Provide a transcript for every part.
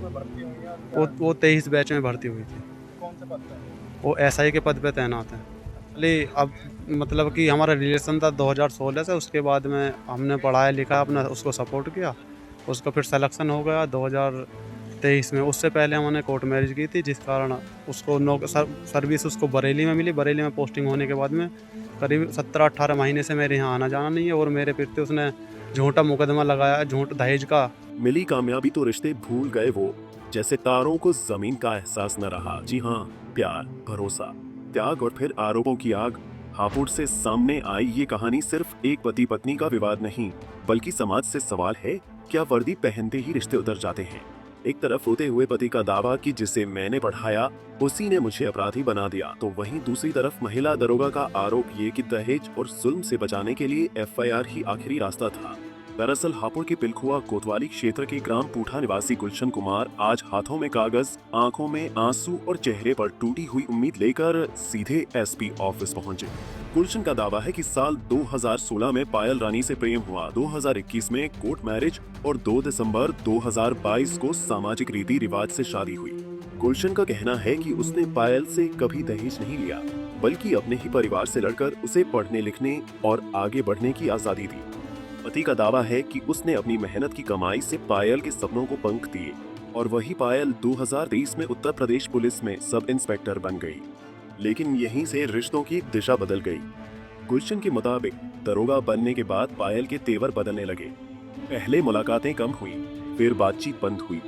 उसमें भर्ती हुई हैं और वो 23 बैच में भर्ती हुई थी। कौन से पद पे हैं? वो एसआई के पद पे तैनात हैं। अच्छा, चलिए अब मतलब कि हमारा रिलेशन था 2016 से, उसके बाद में हमने पढ़ाया लिखा अपना उसको सपोर्ट किया। उसका फिर सिलेक्शन हो गया 2023 में। उससे पहले हमने कोर्ट मैरिज की थी, जिस कारण उसको सर्विस उसको बरेली में मिली। बरेली में पोस्टिंग होने के बाद में करीब 17-18 महीने से मेरे यहाँ आना जाना नहीं है, और मेरे प्रति उसने झूठा मुकदमा लगाया, झूठ दहेज का। मिली कामयाबी तो रिश्ते भूल गए वो, जैसे तारों को जमीन का एहसास न रहा। जी हाँ, प्यार, भरोसा, त्याग और फिर आरोपों की आग। हापुड़ से सामने आई ये कहानी सिर्फ एक पति पत्नी का विवाद नहीं, बल्कि समाज से सवाल है, क्या वर्दी पहनते ही रिश्ते उतर जाते हैं? एक तरफ रोते हुए पति का दावा कि जिसे मैंने पढ़ाया उसी ने मुझे अपराधी बना दिया, तो वहीं दूसरी तरफ महिला दरोगा का आरोप ये कि दहेज और जुल्म से बचाने के लिए एफआईआर ही आखिरी रास्ता था। दरअसल हापुड़ के पिलखुआ कोतवाली क्षेत्र के ग्राम पूठा निवासी गुलशन कुमार आज हाथों में कागज, आंखों में आंसू और चेहरे पर टूटी हुई उम्मीद लेकर सीधे एसपी ऑफिस पहुंचे। गुलशन का दावा है कि साल 2016 में पायल रानी से प्रेम हुआ, 2021 में कोर्ट मैरिज और 2 दिसंबर 2022 को सामाजिक रीति रिवाज से शादी हुई। गुलशन का कहना है कि उसने पायल से कभी दहेज नहीं लिया, बल्कि अपने ही परिवार से लड़कर उसे पढ़ने लिखने और आगे बढ़ने की आजादी दी। पति का दावा है कि उसने अपनी मेहनत की कमाई से पायल के सपनों को पंख दिए, और वही पायल 2023 में उत्तर प्रदेश पुलिस में सब इंस्पेक्टर बन गई। लेकिन यहीं से रिश्तों की दिशा बदल गई। गुलशन के मुताबिक दरोगा बनने के बाद पायल के तेवर बदलने लगे। पहले मुलाकातें कम हुई, फिर बातचीत बंद हुई,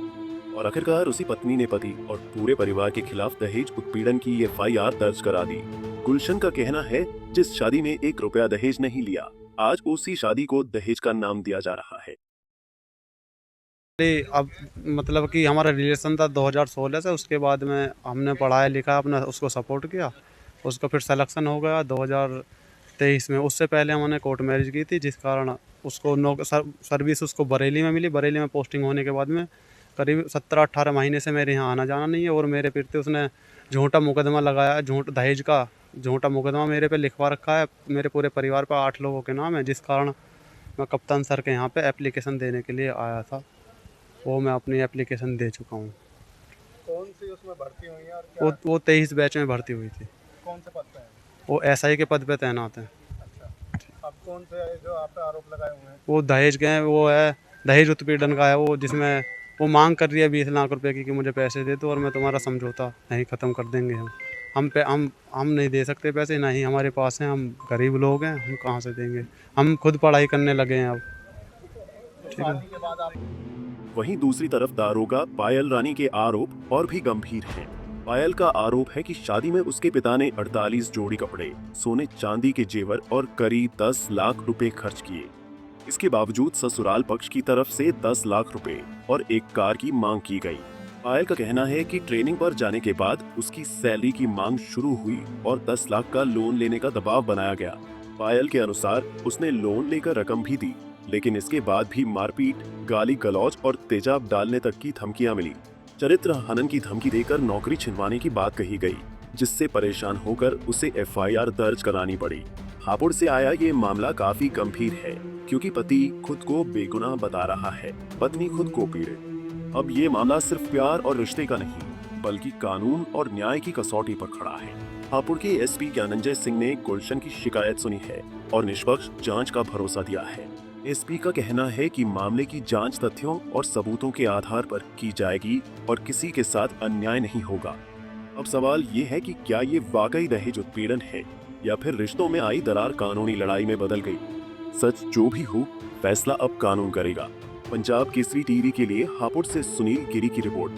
और आखिरकार उसी पत्नी ने पति और पूरे परिवार के खिलाफ दहेज उत्पीड़न की एफआईआर दर्ज करा दी। गुलशन का कहना है, जिस शादी में 1 रुपया दहेज नहीं लिया, आज उसी शादी को दहेज का नाम दिया जा रहा है। चलिए अब मतलब कि हमारा रिलेशन था 2016 से, उसके बाद में हमने पढ़ाया लिखा अपना उसको सपोर्ट किया। उसका फिर सिलेक्शन हो गया 2023 में। उससे पहले हमने कोर्ट मैरिज की थी, जिस कारण उसको सर्विस उसको बरेली में मिली। बरेली में पोस्टिंग होने के बाद में करीब 17-18 महीने से मेरे यहाँ आना जाना नहीं है, और मेरे प्रति उसने झूठा मुकदमा लगाया, दहेज का झूठा मुकदमा मेरे पे लिखवा रखा है। मेरे पूरे परिवार पर 8 लोगों के नाम है, जिस कारण मैं कप्तान सर के यहाँ पे एप्लीकेशन देने के लिए आया था। वो मैं अपनी एप्लीकेशन दे चुका हूँ। कौन सी उसमें भर्ती हुई हैं और वो 23 बैच में भर्ती हुई थी। कौन से पद पे हैं? वो एसआई के पद पे तैनात हैं। अच्छा, अब कौन से जो आप पे आरोप लगाए हुए हैं? वो दहेज के हैं, वो है दहेज उत्पीड़न का है वो, जिसमें वो मांग कर रही है 20 लाख रुपए की कि मुझे पैसे दे दो और मैं तुम्हारा समझौता नहीं ख़त्म कर देंगे। हम नहीं दे सकते पैसे, ना ही हमारे पास हैं, हम गरीब लोग हैं, हम कहाँ से देंगे। हम खुद पढ़ाई करने लगे हैं अब। तो ठीक है। शादी के बाद आप वहीं दूसरी तरफ दारोगा पायल रानी के आरोप और भी गंभीर हैं। पायल का आरोप है कि शादी में उसके पिता ने 48 जोड़ी कपड़े, सोने चांदी के जेवर और करीब 10 लाख रुपए खर्च किए। इसके बावजूद ससुराल पक्ष की तरफ से 10 लाख रुपए और एक कार की मांग की गई। पायल का कहना है कि ट्रेनिंग पर जाने के बाद उसकी सैलरी की मांग शुरू हुई और 10 लाख का लोन लेने का दबाव बनाया गया। पायल के अनुसार उसने लोन लेकर रकम भी दी, लेकिन इसके बाद भी मारपीट, गाली गलौज और तेजाब डालने तक की धमकियां मिली। चरित्र हनन की धमकी देकर नौकरी छिनवाने की बात कही गई, जिससे परेशान होकर उसे एफआईआर दर्ज करानी पड़ी। हापुड़ से आया ये मामला काफी गंभीर है, क्योंकि पति खुद को बेगुनाह बता रहा है, पत्नी खुद को पीड़ित। अब ये मामला सिर्फ प्यार और रिश्ते का नहीं, बल्कि कानून और न्याय की कसौटी पर खड़ा है। हापुड़ के एसपी ज्ञानंजय सिंह ने गुलशन की शिकायत सुनी है और निष्पक्ष जांच का भरोसा दिया है। एसपी का कहना है कि मामले की जांच तथ्यों और सबूतों के आधार पर की जाएगी और किसी के साथ अन्याय नहीं होगा। अब सवाल ये है कि क्या ये वाकई दहेज उत्पीड़न है, या फिर रिश्तों में आई दरार कानूनी लड़ाई में बदल गई। सच जो भी हो, फैसला अब कानून करेगा। पंजाब केसरी टीवी के लिए हापुड़ से सुनील गिरी की रिपोर्ट।